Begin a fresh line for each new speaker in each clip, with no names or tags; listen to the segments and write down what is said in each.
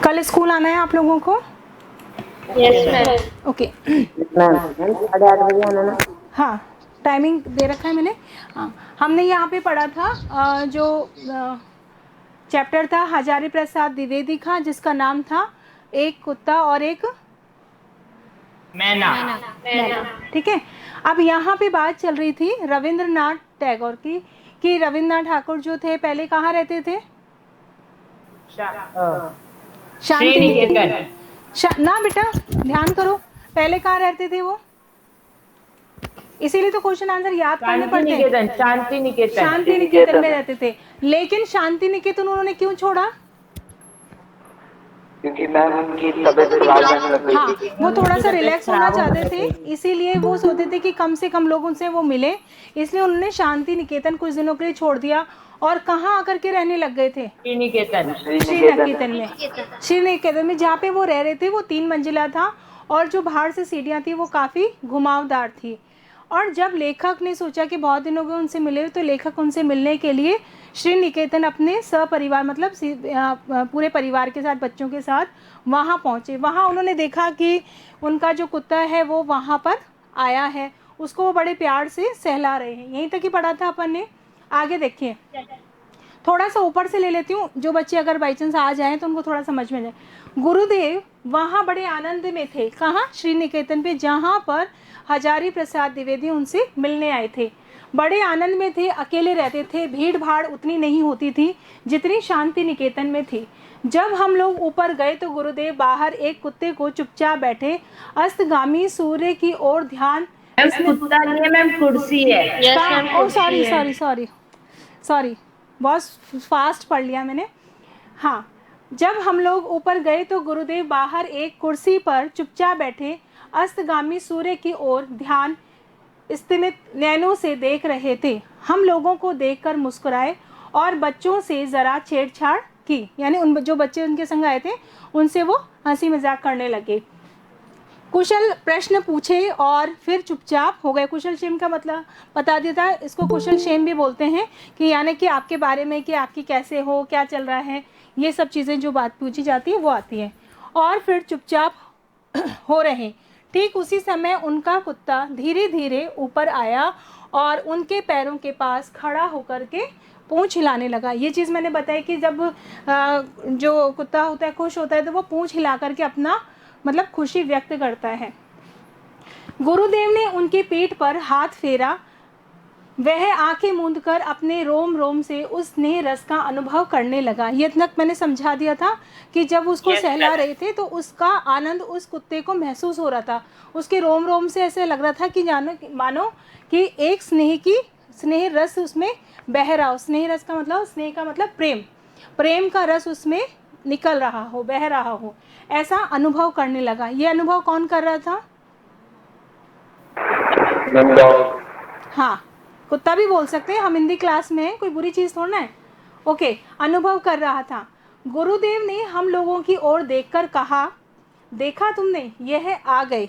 कल स्कूल आना है आप लोगों को?
Yes ma'am.
ओके।
मैम 8:30 बजे आना ना।
हाँ, टाइमिंग दे रखा है मैंने। हाँ, हमने यहाँ पे पढ़ा था जो चैप्टर था हजारी प्रसाद द्विवेदी का, जिसका नाम था एक कुत्ता और एक
मैना।
मैना। ठीक है। अब यहाँ पे बात चल रही थी रविंद्रनाथ टैगोर की, कि रविंद्रनाथ ठाकुर जो थे पहले कहाँ रहते थे? शांति निकेतन। ना बेटा, ध्यान करो, पहले कहाँ रहते थे वो? इसीलिए तो क्वेश्चन आंसर याद करने पड़ते हैं।
शांति निकेतन।
शांति निकेतन में रहते थे। लेकिन शांति निकेतन उन्होंने क्यों छोड़ा?
क्योंकि मैम उनकी तबीयत खराब रहने लग गई
हाँ,
थी।
वो थोड़ा सा रिलैक्स होना चाहते थे, इसीलिए वो सोचते थे कि कम से कम लोग उनसे वो मिले, इसलिए उन्होंने शांति निकेतन कुछ दिनों के लिए छोड़ दिया। और कहाँ आकर के रहने लग गए थे?
श्री निकेतन।
श्री निकेतन में। श्री निकेतन में जहाँ पे वो रह रहे थे वो 3 मंजिला था, और जो बाहर से सीढ़ियाँ थी वो काफ़ी घुमावदार थी। और जब लेखक ने सोचा कि बहुत दिनों गए उनसे मिले, तो लेखक उनसे मिलने के लिए श्री निकेतन अपने सपरिवार मतलब पूरे परिवार के साथ, बच्चों के साथ वहाँ पहुँचे। वहाँ उन्होंने देखा कि उनका जो कुत्ता है वो वहाँ पर आया है, उसको वो बड़े प्यार से सहला रहे हैं। यहीं तक ही पढ़ा था अपन ने। आगे देखिए, थोड़ा सा ऊपर से ले लेती हूँ, जो बच्चे अगर बाई चांस आ जाएँ तो उनको थोड़ा समझ में जाए। गुरुदेव वहाँ बड़े आनंद में थे। कहाँ? श्री निकेतन पे, जहाँ पर हजारी प्रसाद द्विवेदी उनसे मिलने आए थे। बड़े आनंद में थे, अकेले रहते थे, भीड़ भाड़ उतनी नहीं होती थी जितनी शांति निकेतन में थी। जब हम लोग ऊपर गए तो गुरुदेव बाहर एक कुत्ते को चुपचाप बैठे अस्तगामी सूर्य की ओर ध्यान।
कुत्ता नहीं है मैम, कुर्सी है।
ओ सॉरी सॉरी सॉरी सॉरी, बहुत फास्ट पढ़ लिया मैंने। हाँ, जब हम लोग ऊपर गए तो गुरुदेव बाहर एक कुर्सी पर चुपचाप बैठे अस्तगामी सूर्य की ओर ध्यान स्थिमित नैनों से देख रहे थे। हम लोगों को देखकर मुस्कुराए और बच्चों से ज़रा छेड़छाड़ की, यानी उन जो बच्चे उनके संग आए थे उनसे वो हंसी मजाक करने लगे। कुशल प्रश्न पूछे और फिर चुपचाप हो गए। कुशल क्षेम का मतलब बता दिया था, इसको कुशल क्षेम भी बोलते हैं, कि यानी कि आपके बारे में, कि आपकी कैसे हो, क्या चल रहा है, ये सब चीज़ें जो बात पूछी जाती है वो आती है। और फिर चुपचाप हो रहे। ठीक उसी समय उनका कुत्ता धीरे धीरे ऊपर आया और उनके पैरों के पास खड़ा होकर के पूंछ हिलाने लगा। ये चीज़ मैंने बताई कि जब जो कुत्ता होता है खुश होता है तो वो पूंछ हिला करके अपना मतलब खुशी व्यक्त करता है। गुरुदेव ने उनकी पीठ पर हाथ फेरा। वह आंखें मूंद कर अपने रोम रोम से उस स्नेह रस का अनुभव करने लगा। ये तक मैंने समझा दिया था कि जब उसको सहला रहे थे तो उसका आनंद उस कुत्ते को महसूस हो रहा था। उसके रोम रोम से ऐसे लग रहा था कि मानो कि एक स्नेह रस उसमें बह रहा हो। स्नेह रस का मतलब, स्नेह का मतलब प्रेम, प्रेम का रस उसमें निकल रहा हो, बह रहा हो, ऐसा अनुभव करने लगा। ये अनुभव कौन कर रहा था? हाँ, कुत्ता भी बोल सकते हैं, हम हिंदी क्लास में हैं, कोई बुरी चीज़ थोड़ा है। ओके, अनुभव कर रहा था। गुरुदेव ने हम लोगों की ओर देखकर कहा, देखा तुमने, यह आ गए।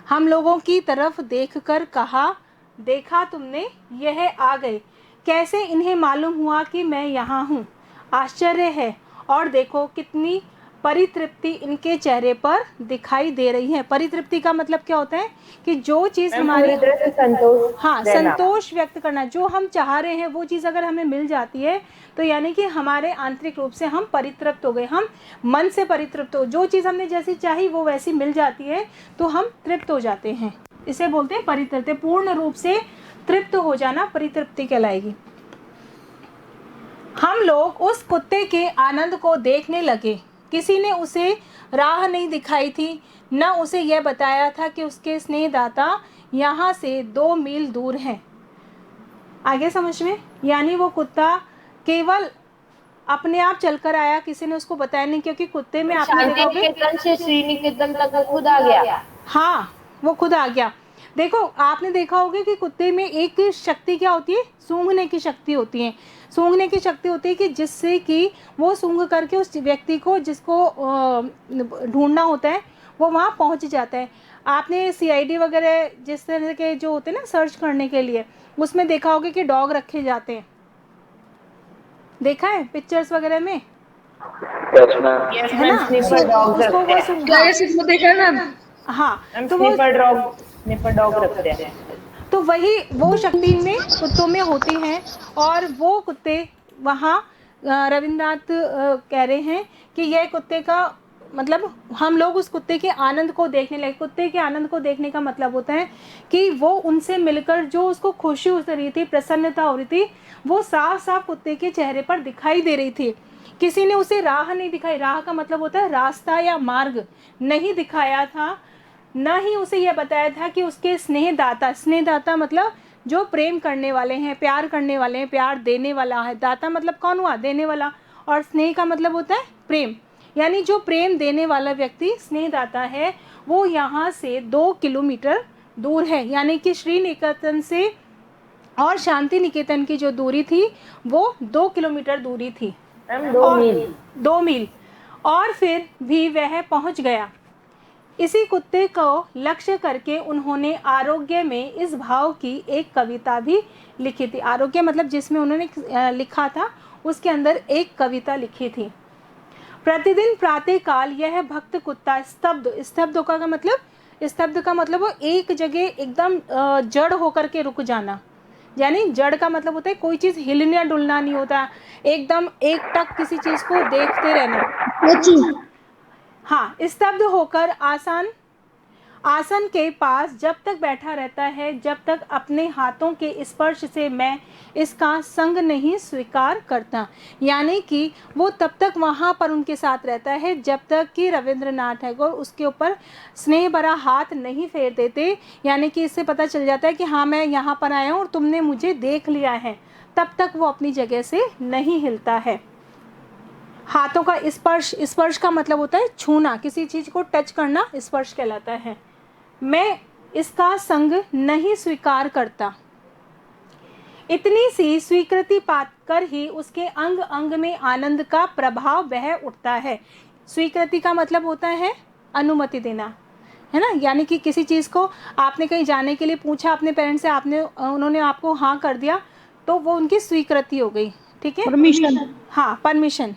हम लोगों की तरफ देखकर कहा, देखा तुमने, यह आ गए। कैसे इन्हें मालूम हुआ कि मैं यहाँ हूँ? आश्चर्य है। और देखो कितनी परितृप्ति इनके चेहरे पर दिखाई दे रही है। परितृप्ति का मतलब क्या होता है? कि जो चीज़ हमारी
संतोष।
हाँ, संतोष व्यक्त करना, जो हम चाह रहे हैं वो चीज़ अगर हमें मिल जाती है तो यानी कि हमारे आंतरिक रूप से हम परितृप्त हो गए, हम मन से परितृप्त हो। जो चीज़ हमने जैसी चाही वो वैसी मिल जाती है तो हम तृप्त हो जाते हैं। इसे बोलते हैं परितृप्ति। पूर्ण रूप से तृप्त हो जाना परितृप्ति कहलाएगी। हम लोग उस कुत्ते के आनंद को देखने लगे। किसी ने उसे राह नहीं दिखाई थी, न उसे यह बताया था कि उसके स्नेहदाता यहाँ से 2 मील दूर हैं। आगे समझ में? यानी वो कुत्ता केवल अपने आप चलकर आया, किसी ने उसको बताया नहीं, क्योंकि कुत्ते में आपने देखा होगा
निकेतन से श्री निकेतन तक वो खुद आ गया।
हाँ, वो खुद आ गया। देखो, आपने देखा होगा कि कुत्ते में एक शक्ति क्या होती है? सूंघने की शक्ति होती है। सूंघने की शक्ति होती है कि जिससे कि वो सूंघ करके उस व्यक्ति को जिसको ढूंढना होता है वो वहाँ पहुँच जाता है। आपने सीआईडी वगैरह जिस तरह के जो होते हैं ना सर्च करने के लिए, उसमें देखा होगा कि डॉग रखे जाते हैं, देखा है पिक्चर्स वगैरह में?
Yes ma'am.
यस
है
मैम,
ना।
स्निफर डॉग
उसको
रखते
वो
हैं।
हाँ
इसमें देखा है मैम।
हाँ।
मैम
तो वो
स्निफर डॉग रखते हैं।
तो वही वो शक्ति में कुत्तों में होती है। और वो कुत्ते वहाँ रविन्द्रनाथ कह रहे हैं कि यह कुत्ते का मतलब हम लोग उस कुत्ते के आनंद को देखने लगे। कुत्ते के आनंद को देखने का मतलब होता है कि वो उनसे मिलकर जो उसको खुशी हो रही थी, प्रसन्नता हो रही थी, वो साफ साफ कुत्ते के चेहरे पर दिखाई दे रही थी। किसी ने उसे राह नहीं दिखाई। राह का मतलब होता है रास्ता या मार्ग नहीं दिखाया था। न ही उसे यह बताया था कि उसके स्नेहदाता मतलब जो प्रेम करने वाले हैं, प्यार करने वाले हैं, प्यार देने वाला है। दाता मतलब कौन हुआ? देने वाला। और स्नेह का मतलब होता है प्रेम, यानी जो प्रेम देने वाला व्यक्ति स्नेहदाता है वो यहाँ से 2 किलोमीटर दूर है। यानी कि श्री निकेतन से और शांति निकेतन की जो दूरी थी वो 2 किलोमीटर दूरी थी।
मैम 2 मील।
2 मील। और फिर भी वह पहुंच गया। इसी कुत्ते को लक्ष्य करके उन्होंने आरोग्य में इस भाव की एक कविता भी लिखी थी। आरोग्य मतलब जिसमें उन्होंने लिखा था उसके अंदर एक कविता लिखी थी। प्रतिदिन प्रातः काल यह भक्त कुत्ता स्तब्ध का मतलब वो एक जगह एकदम जड़ होकर के रुक जाना। यानी जड़ का मतलब होता है कोई चीज हिलना डुलना नहीं होता, एकदम एक टक किसी चीज को देखते रहना। हाँ, स्तब्ध होकर आसन के पास जब तक बैठा रहता है जब तक अपने हाथों के स्पर्श से मैं इसका संग नहीं स्वीकार करता। यानी कि वो तब तक वहाँ पर उनके साथ रहता है जब तक कि रविंद्रनाथ टैगोर उसके ऊपर स्नेह भरा हाथ नहीं फेर देते। यानी कि इससे पता चल जाता है कि हाँ मैं यहाँ पर आया हूँ और तुमने मुझे देख लिया है, तब तक वो अपनी जगह से नहीं हिलता है। हाथों का स्पर्श का मतलब होता है छूना, किसी चीज को टच करना स्पर्श कहलाता है। मैं इसका संग नहीं स्वीकार करता। इतनी सी स्वीकृति पाकर ही उसके अंग अंग में आनंद का प्रभाव बह उठता है। स्वीकृति का मतलब होता है अनुमति देना, है ना। यानी कि किसी चीज़ को आपने कहीं जाने के लिए पूछा अपने पेरेंट्स से, उन्होंने आपको हाँ कर दिया तो वो उनकी स्वीकृति हो गई। ठीक है,
परमिशन।
हाँ परमिशन।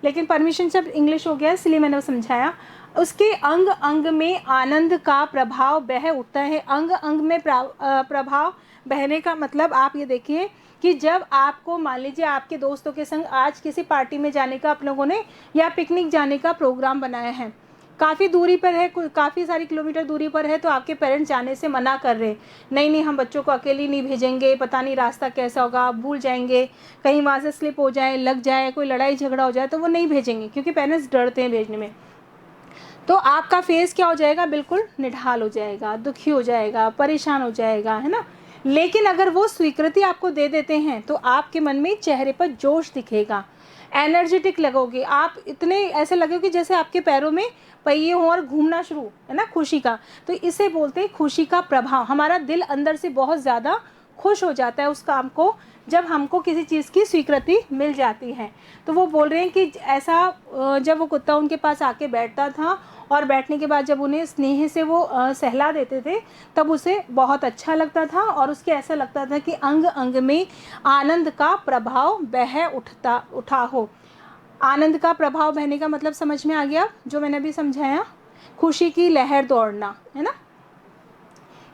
लेकिन परमिशन सब इंग्लिश हो गया इसलिए मैंने वो समझाया। उसके अंग अंग में आनंद का प्रभाव बह उठता है। अंग अंग में प्रभाव बहने का मतलब आप ये देखिए कि जब आपको मान लीजिए आपके दोस्तों के संग आज किसी पार्टी में जाने का आप लोगों ने या पिकनिक जाने का प्रोग्राम बनाया है, काफ़ी दूरी पर है, काफ़ी सारी किलोमीटर दूरी पर है, तो आपके पेरेंट्स जाने से मना कर रहे, नहीं हम बच्चों को अकेली नहीं भेजेंगे, पता नहीं रास्ता कैसा होगा, आप भूल जाएंगे, कहीं वहाँ से स्लिप हो जाए, लग जाए, कोई लड़ाई झगड़ा हो जाए, तो वो नहीं भेजेंगे क्योंकि पेरेंट्स डरते हैं भेजने में। तो आपका फेस क्या हो जाएगा? बिल्कुल निढाल हो जाएगा, दुखी हो जाएगा, परेशान हो जाएगा, है ना। लेकिन अगर वो स्वीकृति आपको दे देते हैं तो आपके मन में चेहरे पर जोश दिखेगा, एनर्जेटिक लगोगे आप, इतने ऐसे लगोगे जैसे आपके पैरों में पहिए हों और घूमना शुरू, है ना, खुशी का। तो इसे बोलते हैं खुशी का प्रभाव। हमारा दिल अंदर से बहुत ज़्यादा खुश हो जाता है उस काम को जब हमको किसी चीज़ की स्वीकृति मिल जाती है। तो वो बोल रहे हैं कि ऐसा जब वो कुत्ता उनके पास आके बैठता था और बैठने के बाद जब उन्हें स्नेह से वो सहला देते थे तब उसे बहुत अच्छा लगता था और उसके ऐसा लगता था कि अंग अंग में आनंद का प्रभाव बह उठा हो। आनंद का प्रभाव बहने का मतलब समझ में आ गया जो मैंने अभी समझाया, खुशी की लहर दौड़ना, है ना।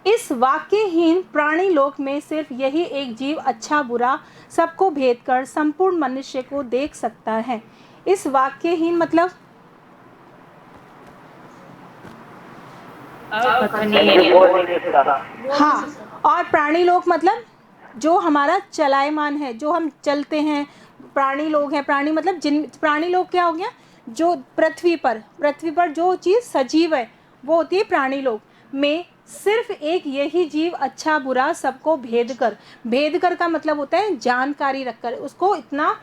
इस वाक्यहीन प्राणी लोक में सिर्फ यही एक जीव अच्छा बुरा सबको भेद कर संपूर्ण मनुष्य को देख सकता है। इस वाक्यहीन मतलब हाँ, और प्राणी लोक मतलब जो हमारा चलायमान है, जो हम चलते हैं, प्राणी लोग हैं। प्राणी मतलब जिन प्राणी लोग क्या हो गया? जो पृथ्वी पर जो चीज़ सजीव है वो होती है प्राणी लोग में। सिर्फ एक यही जीव अच्छा बुरा सबको भेद कर का मतलब होता है जानकारी रखकर, उसको इतना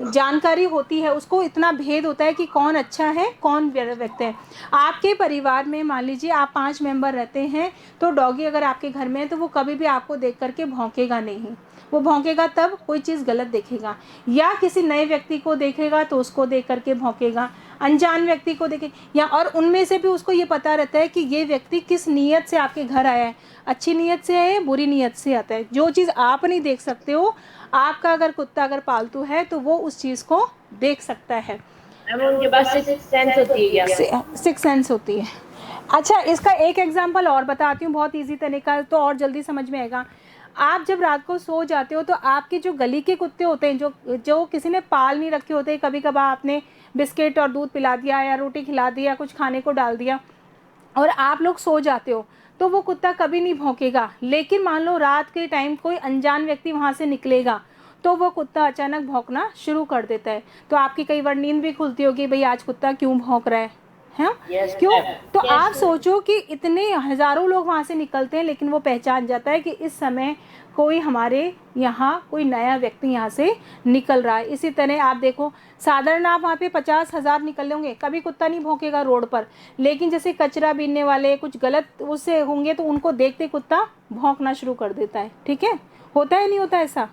जानकारी होती है, उसको इतना भेद होता है कि कौन अच्छा है कौन व्यक्ति है। आपके परिवार में मान लीजिए आप 5 मेंबर रहते हैं तो डॉगी अगर आपके घर में है तो वो कभी भी आपको देख करके भौंकेगा नहीं। वो भौंकेगा तब कोई चीज़ गलत देखेगा, या किसी नए व्यक्ति को देखेगा तो उसको देख करके भौंकेगा, अनजान व्यक्ति को देखे, या और उनमें से भी उसको ये पता रहता है कि ये व्यक्ति किस नीयत से आपके घर आया है, अच्छी नीयत से है बुरी नीयत से आता है। जो चीज़ आप नहीं देख सकते हो, आपका अगर कुत्ता अगर पालतू है तो वो उस चीज़ को देख सकता है।
मैम उनके पास सिक्स सेंस होती है क्या?
सिक्स सेंस होती है। अच्छा, इसका एक एग्जांपल और बताती हूँ, बहुत इजी तरीका, तो और जल्दी समझ में आएगा। आप जब रात को सो जाते हो तो आपके जो गली के कुत्ते होते हैं, जो जो किसी ने पाल नहीं रखे होते, कभी कभार आपने बिस्किट और दूध पिला दिया या रोटी खिला दी या कुछ खाने को डाल दिया और आप लोग सो जाते हो, तो वो कुत्ता कभी नहीं भौंकेगा। लेकिन मान लो रात के टाइम कोई अनजान व्यक्ति वहाँ से निकलेगा तो वो कुत्ता अचानक भौंकना शुरू कर देता है। तो आपकी कई बार नींद भी खुलती होगी, भाई आज कुत्ता क्यों भौंक रहा है क्यों? तो आप सोचो कि इतने हज़ारों लोग वहाँ से निकलते हैं, लेकिन वो पहचान जाता है कि इस समय कोई हमारे यहाँ कोई नया व्यक्ति यहाँ से निकल रहा है। इसी तरह आप देखो, साधारण आप वहाँ पे 50,000 निकल होंगे, कभी कुत्ता नहीं भौंकेगा रोड पर, लेकिन जैसे कचरा बीनने वाले कुछ गलत उससे होंगे तो उनको देखते कुत्ता भौंकना शुरू कर देता है। ठीक है, होता है नहीं होता ऐसा?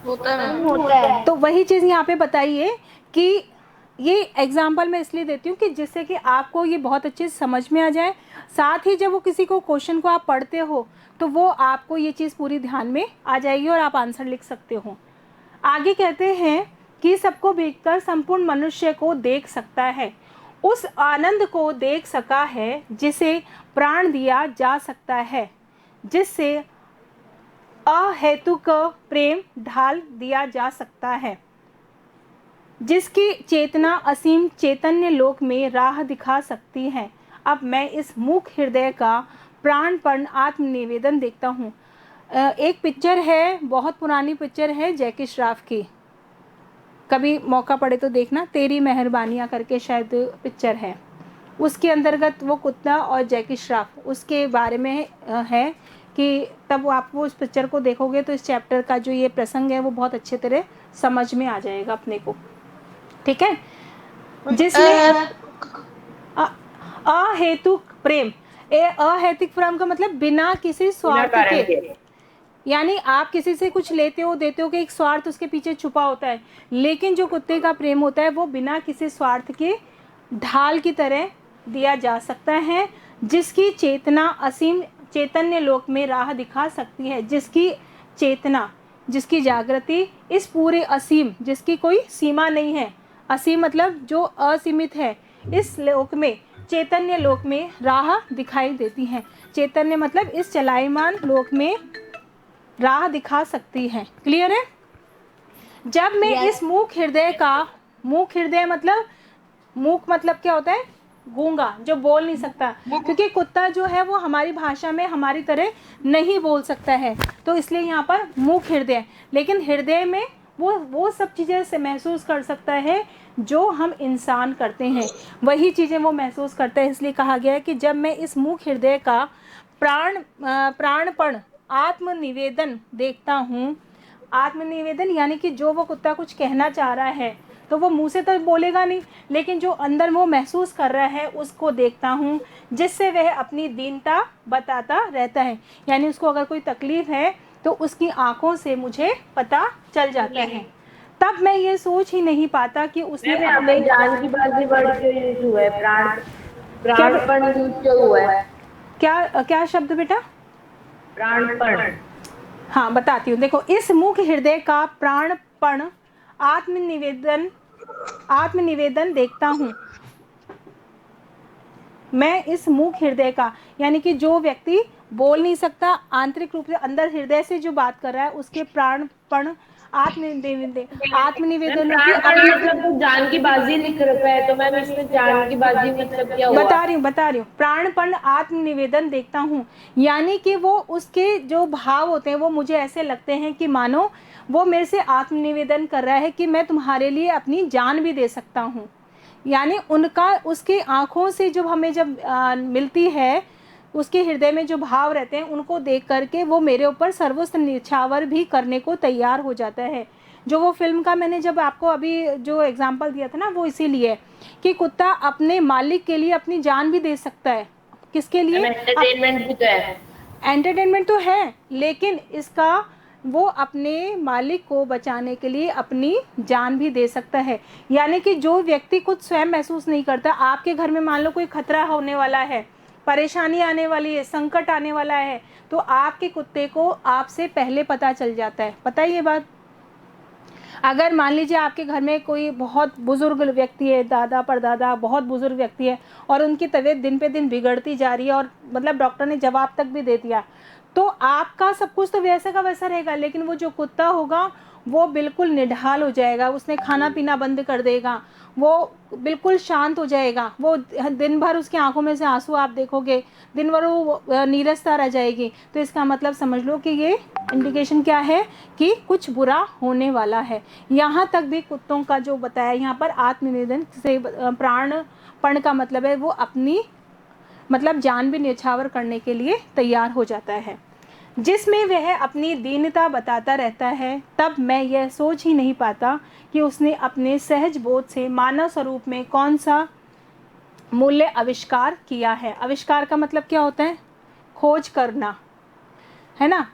होता है।
तो वही चीज़ यहाँ पे बताइए कि ये एग्जाम्पल मैं इसलिए देती हूँ कि जिससे कि आपको ये बहुत अच्छे से समझ में आ जाए। साथ ही जब वो किसी को क्वेश्चन को आप पढ़ते हो तो वो आपको ये चीज़ पूरी ध्यान में आ जाएगी और आप आंसर लिख सकते हो। आगे कहते हैं कि सबको देखकर संपूर्ण मनुष्य को देख सकता है, उस आनंद को देख सका है जिसे प्राण दिया जा सकता है, जिससे अहेतुक प्रेम ढाल दिया जा सकता है, जिसकी चेतना असीम चैतन्य लोक में राह दिखा सकती है। अब मैं इस मूक हृदय का प्राणपण आत्मनिवेदन देखता हूँ। एक पिक्चर है, बहुत पुरानी पिक्चर है जैकी श्रॉफ की, कभी मौका पड़े तो देखना, तेरी मेहरबानियाँ करके शायद पिक्चर है। उसके अंतर्गत वो कुत्ता और जैकी श्रॉफ उसके बारे में है कि तब आप वो उस पिक्चर को देखोगे तो इस चैप्टर का जो ये प्रसंग है वो बहुत अच्छे तरह समझ में आ जाएगा अपने को। ठीक है, जिसमें अहेतुक प्रेम, अहेतुक प्रेम का मतलब बिना किसी स्वार्थ के, यानी आप किसी से कुछ लेते हो देते हो कि एक स्वार्थ उसके पीछे छुपा होता है, लेकिन जो कुत्ते का प्रेम होता है वो बिना किसी स्वार्थ के ढाल की तरह दिया जा सकता है, जिसकी चेतना असीम चैतन्य लोक में राह दिखा सकती है। जिसकी चेतना, जिसकी जागृति इस पूरे असीम, जिसकी कोई सीमा नहीं है, असीम मतलब जो असीमित है, इस लोक में चैतन्य लोक में राह दिखाई देती है। चैतन्य मतलब इस चलायमान लोक में राह दिखा सकती है। क्लियर है? जब मैं इस मूक हृदय का, मूक हृदय मतलब, मूक मतलब क्या होता है? गूंगा, जो बोल नहीं सकता, क्योंकि कुत्ता जो है वो हमारी भाषा में हमारी तरह नहीं बोल सकता है, तो इसलिए यहाँ पर मूक हृदय। लेकिन हृदय में वो सब चीज़ें से महसूस कर सकता है जो हम इंसान करते हैं, वही चीज़ें वो महसूस करता है। इसलिए कहा गया है कि जब मैं इस मूक हृदय का प्राणपण आत्मनिवेदन देखता हूँ। आत्मनिवेदन यानी कि जो वो कुत्ता कुछ कहना चाह रहा है तो वो मुंह से तो बोलेगा नहीं, लेकिन जो अंदर वो महसूस कर रहा है उसको देखता हूँ, जिससे वह अपनी दीनता बताता रहता है। यानी उसको अगर कोई तकलीफ है तो उसकी आंखों से मुझे पता चल जाता है। तब मैं ये सोच ही नहीं पाता कि उसने
अपने जान की बाजी वर्ड क्यों यूज हुआ है? प्राणपण यूज क्यों हुआ है?
क्या शब्द बेटा?
प्राणपण।
हाँ बताती हूँ, देखो, इस मूक हृदय का प्राणपण आत्मनिवेदन देखता हूँ मैं। इस मूक हृदय का यानी कि जो व्यक्ति बोल नहीं सकता, आंतरिक रूप से अंदर हृदय से जो बात कर रहा है, उसके प्राणपण आत्मनिवेदन
मतलब तो जान की बाजी लिख रखा है, तो मैम इसमें जान की बाजी मतलब क्या हुआ?
बता रही हूँ। प्राणपण आत्मनिवेदन देखता हूँ यानी कि वो उसके जो भाव होते हैं वो मुझे ऐसे लगते हैं कि मानो वो मेरे से आत्मनिवेदन कर रहा है कि मैं तुम्हारे लिए अपनी जान भी दे सकता हूँ। यानी उनका, उसके आँखों से जब हमें जब मिलती है, उसके हृदय में जो भाव रहते हैं उनको देख करके वो मेरे ऊपर सर्वस्व न्यौछावर भी करने को तैयार हो जाता है। जो वो फिल्म का मैंने जब आपको अभी जो एग्जांपल दिया था ना, वो इसीलिए कि कुत्ता अपने मालिक के लिए अपनी जान भी दे सकता है। किसके लिए?
एंटरटेनमेंट भी तो है।
एंटरटेनमेंट तो है, लेकिन इसका वो अपने मालिक को बचाने के लिए अपनी जान भी दे सकता है। यानी कि जो व्यक्ति खुद स्वयं महसूस नहीं करता, आपके घर में मान लो कोई खतरा होने वाला है, परेशानी आने वाली है, संकट आने वाला है, तो आपके कुत्ते को आपसे पहले पता चल जाता है। पता है ये बात? अगर मान लीजिए आपके घर में कोई बहुत बुज़ुर्ग व्यक्ति है, दादा परदादा बहुत बुज़ुर्ग व्यक्ति है, और उनकी तबीयत दिन पे दिन बिगड़ती जा रही है, और मतलब डॉक्टर ने जवाब तक भी दे दिया, तो आपका सब कुछ तो वैसा का वैसा रहेगा, लेकिन वो जो कुत्ता होगा वो बिल्कुल निढाल हो जाएगा, उसने खाना पीना बंद कर देगा, वो बिल्कुल शांत हो जाएगा, वो दिन भर उसकी आंखों में से आंसू आप देखोगे, दिन भर वो नीरसता रह जाएगी। तो इसका मतलब समझ लो कि ये इंडिकेशन क्या है कि कुछ बुरा होने वाला है। यहाँ तक भी कुत्तों का जो बताया यहाँ पर आत्मनिवेदन से प्राणपण का मतलब है वो अपनी मतलब जान भी न्यौछावर करने के लिए तैयार हो जाता है, जिसमें वह अपनी दीनता बताता रहता है। तब मैं यह सोच ही नहीं पाता कि उसने अपने सहज बोध से मानव स्वरूप में कौन सा मूल्य आविष्कार किया है। आविष्कार का मतलब क्या होता है? खोज करना, है ना,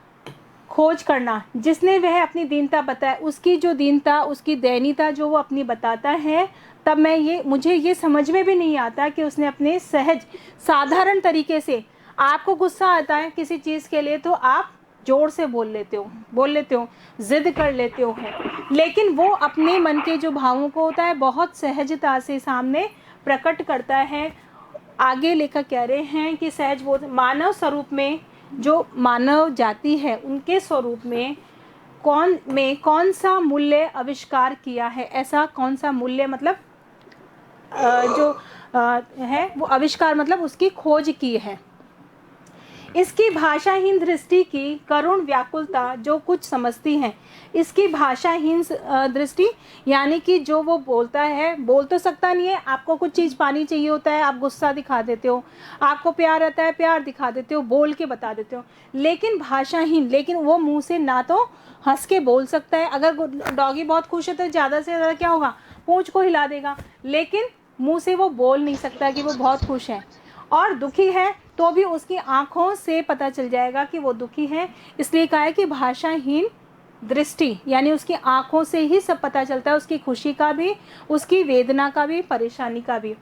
खोज करना। जिसने वह अपनी दीनता बताया, उसकी जो दीनता, उसकी दयनीयता जो वो अपनी बताता है, तब मुझे ये समझ में भी नहीं आता कि उसने अपने सहज साधारण तरीके से, आपको गुस्सा आता है किसी चीज़ के लिए तो आप जोर से बोल लेते हो, जिद कर लेते हो है, लेकिन वो अपने मन के जो भावों को होता है बहुत सहजता से सामने प्रकट करता है। आगे लेकर कह रहे हैं कि सहज बोध मानव स्वरूप में, जो मानव जाति है उनके स्वरूप में कौन सा मूल्य आविष्कार किया है। ऐसा कौन सा मूल्य मतलब है वो आविष्कार मतलब उसकी खोज की है। इसकी भाषाहीन दृष्टि की करुण व्याकुलता जो कुछ समझती है, इसकी भाषाहीन दृष्टि यानी कि जो वो बोलता है, बोल तो सकता नहीं है, आपको कुछ चीज़ पानी चाहिए होता है आप गुस्सा दिखा देते हो, आपको प्यार आता है प्यार दिखा देते हो, बोल के बता देते हो, लेकिन भाषाहीन, लेकिन वो मुंह से ना तो हंस के बोल सकता है, अगर डॉगी बहुत खुश है तो ज़्यादा से ज़्यादा क्या होगा, पूंछ को हिला देगा, लेकिन मुंह से वो बोल नहीं सकता कि वो बहुत खुश है। और दुखी है तो भी उसकी आंखों से पता चल जाएगा कि वो दुखी है, इसलिए कहा है कि भाषाहीन दृष्टि यानी उसकी आंखों से ही सब पता चलता है, उसकी खुशी का भी, उसकी वेदना का भी, परेशानी का भी।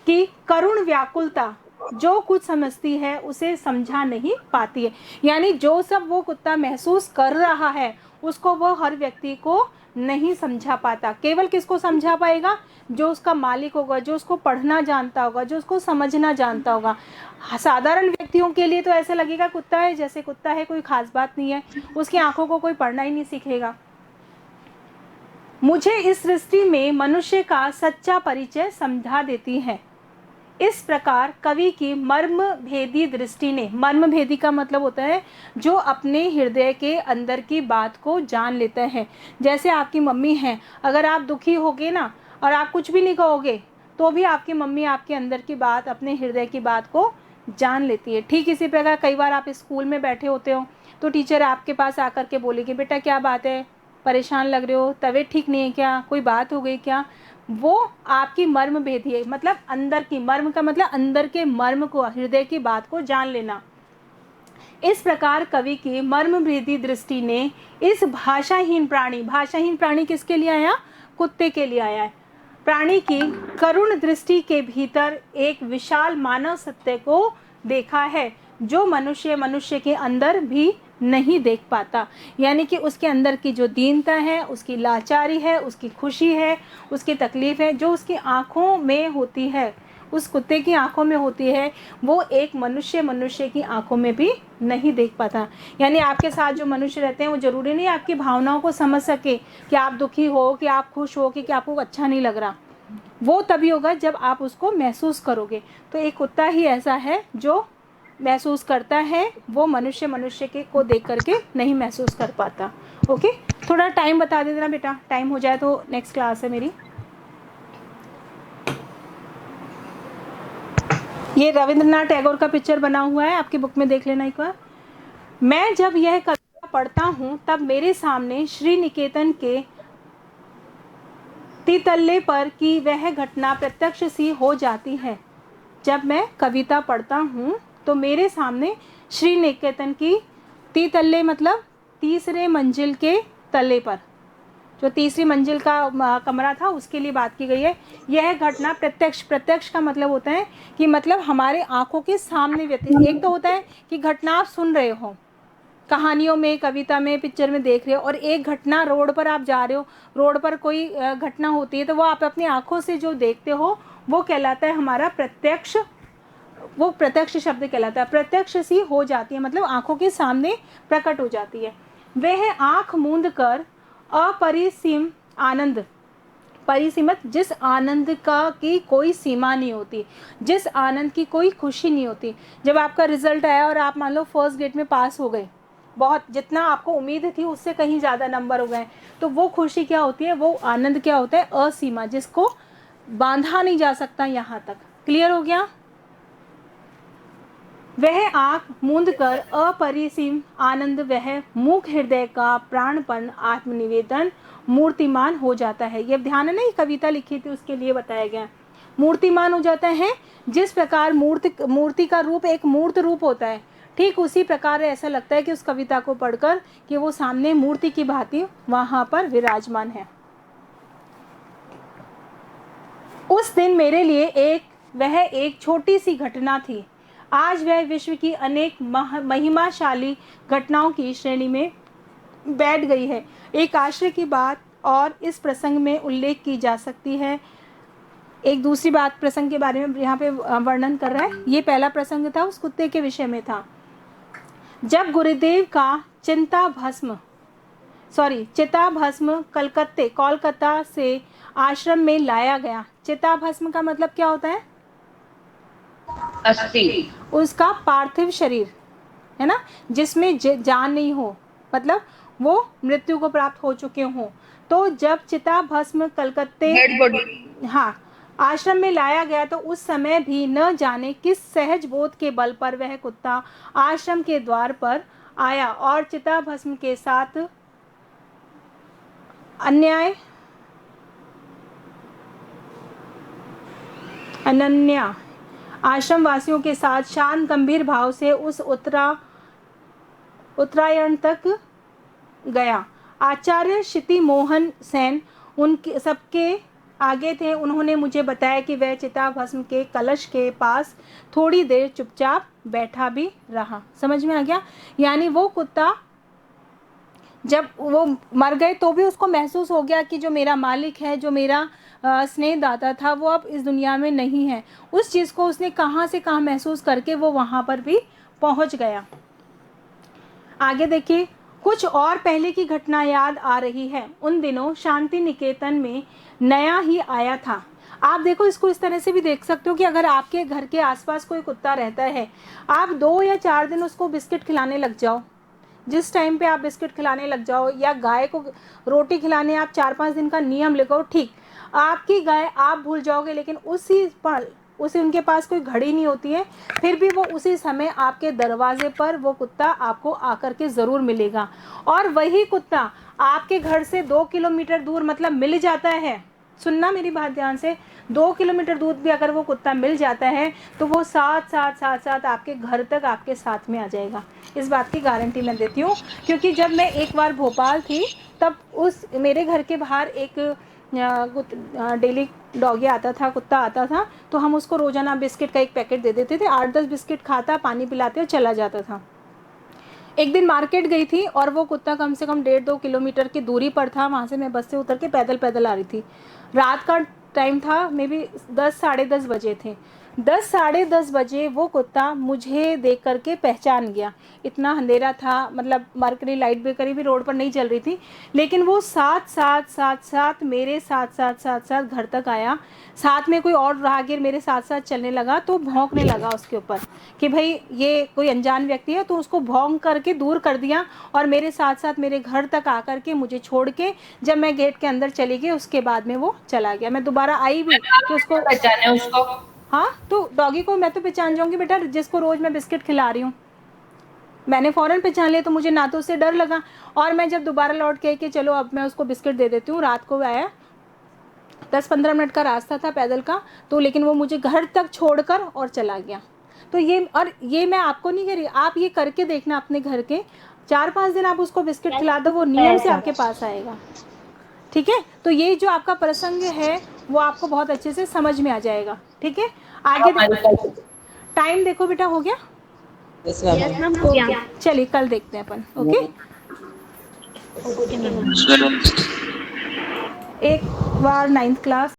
कि करुण व्याकुलता जो कुछ समझती है उसे समझा नहीं पाती है, यानी जो सब वो कुत्ता महसूस कर रहा है उसको वो हर व्यक्ति को नहीं समझा पाता। केवल किसको समझा पाएगा? जो उसका मालिक होगा, जो उसको पढ़ना जानता होगा, जो उसको समझना जानता होगा। साधारण व्यक्तियों के लिए तो ऐसा लगेगा कुत्ता है जैसे कुत्ता है, कोई खास बात नहीं है, उसकी आंखों को कोई पढ़ना ही नहीं सीखेगा। मुझे इस सृष्टि में मनुष्य का सच्चा परिचय समझा देती है। इस प्रकार कवि की मर्म भेदी दृष्टि ने, मर्म भेदी का मतलब होता है जो अपने हृदय के अंदर की बात को जान लेता है। जैसे आपकी मम्मी है, अगर आप दुखी होगे ना और आप कुछ भी नहीं कहोगे तो भी आपकी मम्मी आपके अंदर की बात, अपने हृदय की बात को जान लेती है। ठीक इसी प्रकार कई बार आप स्कूल में बैठे होते हो तो टीचर आपके पास आकर के बोलेगी, बेटा क्या बात है, परेशान लग रहे हो, तबीयत ठीक नहीं है क्या, कोई बात हो गई क्या। वो आपकी मर्म भेदी है, मतलब अंदर की, मर्म का मतलब अंदर के मर्म को, हृदय की बात को जान लेना। इस प्रकार कवि की मर्म भेदी दृष्टि ने इस भाषाहीन प्राणी किसके लिए आया? कुत्ते के लिए आया है। प्राणी की करुण दृष्टि के भीतर एक विशाल मानव सत्य को देखा है जो मनुष्य के अंदर भी नहीं देख पाता। यानी कि उसके अंदर की जो दीनता है, उसकी लाचारी है, उसकी खुशी है, उसकी तकलीफ है, जो उसकी आँखों में होती है, उस कुत्ते की आंखों में होती है, वो एक मनुष्य की आंखों में भी नहीं देख पाता। यानी आपके साथ जो मनुष्य रहते हैं वो ज़रूरी नहीं आपकी भावनाओं को समझ सके कि आप दुखी हो, कि आप खुश हो, कि आपको अच्छा नहीं लग रहा। वो तभी होगा जब आप उसको महसूस करोगे। तो एक कुत्ता ही ऐसा है जो महसूस करता है, वो मनुष्य के को देख करके नहीं महसूस कर पाता। ओके, थोड़ा टाइम बता देना बेटा, टाइम हो जाए तो नेक्स्ट क्लास है मेरी। ये रविंद्रनाथ टैगोर का पिक्चर बना हुआ है, आपकी बुक में देख लेना एक बार। मैं जब यह कविता पढ़ता हूँ तब मेरे सामने श्री निकेतन के तितल्ले पर की वह घटना प्रत्यक्ष सी हो जाती है। जब मैं कविता पढ़ता हूँ तो मेरे सामने श्री निकेतन की तितल्ले मतलब तीसरे मंजिल के तले पर, जो तीसरी मंजिल का कमरा था उसके लिए बात की गई है। यह घटना प्रत्यक्ष का मतलब होता है कि मतलब हमारे आंखों के सामने व्यतीत। एक तो होता है कि घटना आप सुन रहे हो, कहानियों में, कविता में, पिक्चर में देख रहे हो, और एक घटना रोड पर आप जा रहे हो, रोड पर कोई घटना होती है तो वो आप अपनी आंखों से जो देखते हो वो कहलाता है हमारा प्रत्यक्ष, वो प्रत्यक्ष शब्द कहलाता है। प्रत्यक्ष सी हो जाती है मतलब आंखों के सामने प्रकट हो जाती है। वह आंख मूंद कर अपरिसीम आनंद, परिसीमित, जिस आनंद का की कोई सीमा नहीं होती, जिस आनंद की कोई खुशी नहीं होती। जब आपका रिजल्ट आया और आप मान लो फर्स्ट ग्रेड में पास हो गए, बहुत जितना आपको उम्मीद थी उससे कहीं ज़्यादा नंबर हो गए, तो वो खुशी क्या होती है, वो आनंद क्या होता है, असीमा, जिसको बांधा नहीं जा सकता यहाँ तक। क्लियर हो गया? वह आंख मूंद कर अपरिसीम आनंद, वह मूक हृदय का प्राणपन आत्मनिवेदन मूर्तिमान हो जाता है। ये ध्यान है ना, ये कविता लिखी थी उसके लिए बताया गया। मूर्तिमान हो जाता है, जिस प्रकार मूर्ति का रूप एक मूर्त रूप होता है, ठीक उसी प्रकार ऐसा लगता है कि उस कविता को पढ़कर कि वो सामने मूर्ति की भांति वहां पर विराजमान है। उस दिन मेरे लिए वह एक छोटी सी घटना थी, आज वह विश्व की अनेक महिमाशाली घटनाओं की श्रेणी में बैठ गई है। एक आश्चर्य की बात और इस प्रसंग में उल्लेख की जा सकती है। एक दूसरी बात प्रसंग के बारे में यहाँ पे वर्णन कर रहा है। ये पहला प्रसंग था, उस कुत्ते के विषय में था। जब गुरुदेव का चिता भस्म कोलकाता से आश्रम में लाया गया। चिता भस्म का मतलब क्या होता है?
अस्थि,
उसका पार्थिव शरीर है ना, जिसमें जान नहीं हो, मतलब वो मृत्यु को प्राप्त हो चुके हों। तो जब चिता भस्म कलकत्ते, हाँ, आश्रम में लाया गया तो उस समय भी न जाने किस सहज बोध के बल पर वह कुत्ता आश्रम के द्वार पर आया और चिता भस्म के साथ अनन्या आश्रम वासियों के साथ शांत गंभीर भाव से उस उत्तरायण तक गया। आचार्य क्षिति मोहन सेन उनके सबके आगे थे। उन्होंने मुझे बताया कि वह चिता भस्म के कलश के पास थोड़ी देर चुपचाप बैठा भी रहा। समझ में आ गया? यानी वो कुत्ता जब वो मर गए तो भी उसको महसूस हो गया कि जो मेरा मालिक है, जो मेरा स्नेहदाता था, वो अब इस दुनिया में नहीं है। उस चीज़ को उसने कहाँ से कहाँ महसूस करके वो वहाँ पर भी पहुँच गया। आगे देखिए, कुछ और पहले की घटना याद आ रही है। उन दिनों शांति निकेतन में नया ही आया था। आप देखो, इसको इस तरह से भी देख सकते हो कि अगर आपके घर के आसपास कोई कुत्ता रहता है, आप 2 या 4 दिन उसको बिस्किट खिलाने लग जाओ। जिस टाइम पे आप बिस्किट खिलाने लग जाओ या गाय को रोटी खिलाने आप 4-5 दिन का नियम लगाओ, ठीक, आपकी गाय आप भूल जाओगे, लेकिन उसी उनके पास कोई घड़ी नहीं होती है, फिर भी वो उसी समय आपके दरवाजे पर वो कुत्ता आपको आकर के ज़रूर मिलेगा। और वही कुत्ता आपके घर से 2 किलोमीटर दूर मतलब मिल जाता है। सुनना मेरी बात ध्यान से, 2 किलोमीटर दूर भी अगर वो कुत्ता मिल जाता है तो वो साथ आपके घर तक आपके साथ में आ जाएगा। इस बात की गारंटी मैं देती हूँ, क्योंकि जब मैं एक बार भोपाल थी तब मेरे घर के बाहर एक डेली डॉगी आता था, कुत्ता आता था, तो हम उसको रोज़ाना बिस्किट का एक पैकेट दे देते थे। 8-10 बिस्किट खाता, पानी पिलाते और चला जाता था। एक दिन मार्केट गई थी और वो कुत्ता कम से कम 1.5-2 किलोमीटर की दूरी पर था। वहाँ से मैं बस से उतर के पैदल आ रही थी। रात का टाइम था, मे बी 10-10:30 बजे थे। 10-10:30 बजे वो कुत्ता मुझे देख करके पहचान गया। इतना अंधेरा था, मतलब मरकरी लाइट भी करीब रोड पर नहीं चल रही थी, लेकिन वो साथ मेरे साथ घर तक आया। साथ में कोई और राहगीर मेरे साथ चलने लगा तो भौंकने लगा उसके ऊपर कि भाई ये कोई अनजान व्यक्ति है, तो उसको भौंक करके दूर कर दिया और मेरे साथ मेरे घर तक आकर के मुझे छोड़ के जब मैं गेट के अंदर चली गई उसके बाद में वो चला गया। मैं दोबारा आई भी कि उसको
पहचाने उसको।
हाँ, तो डॉगी को मैं तो पहचान जाऊंगी बेटा, जिसको रोज मैं बिस्किट खिला रही हूँ। मैंने फ़ौरन पहचान लिया, तो मुझे ना तो उससे डर लगा। और मैं जब दोबारा लौट के कि चलो अब मैं उसको बिस्किट दे देती हूँ, रात को आया, 10-15 मिनट का रास्ता था पैदल का, तो लेकिन वो मुझे घर तक छोड़कर और चला गया। तो ये मैं आपको नहीं कह रही, आप ये करके देखना अपने घर के, 4-5 दिन आप उसको बिस्किट खिला दो, वो नियम से आपके पास आएगा। ठीक है? तो ये जो आपका प्रसंग है वो आपको बहुत अच्छे से समझ में आ जाएगा। ठीक है? आगे टाइम देखो बेटा, हो गया?
Yes ma'am.
यस मैम हो गया।
चलिए कल देखते हैं अपन। Okay,
okay ma'am.
एक बार 9th क्लास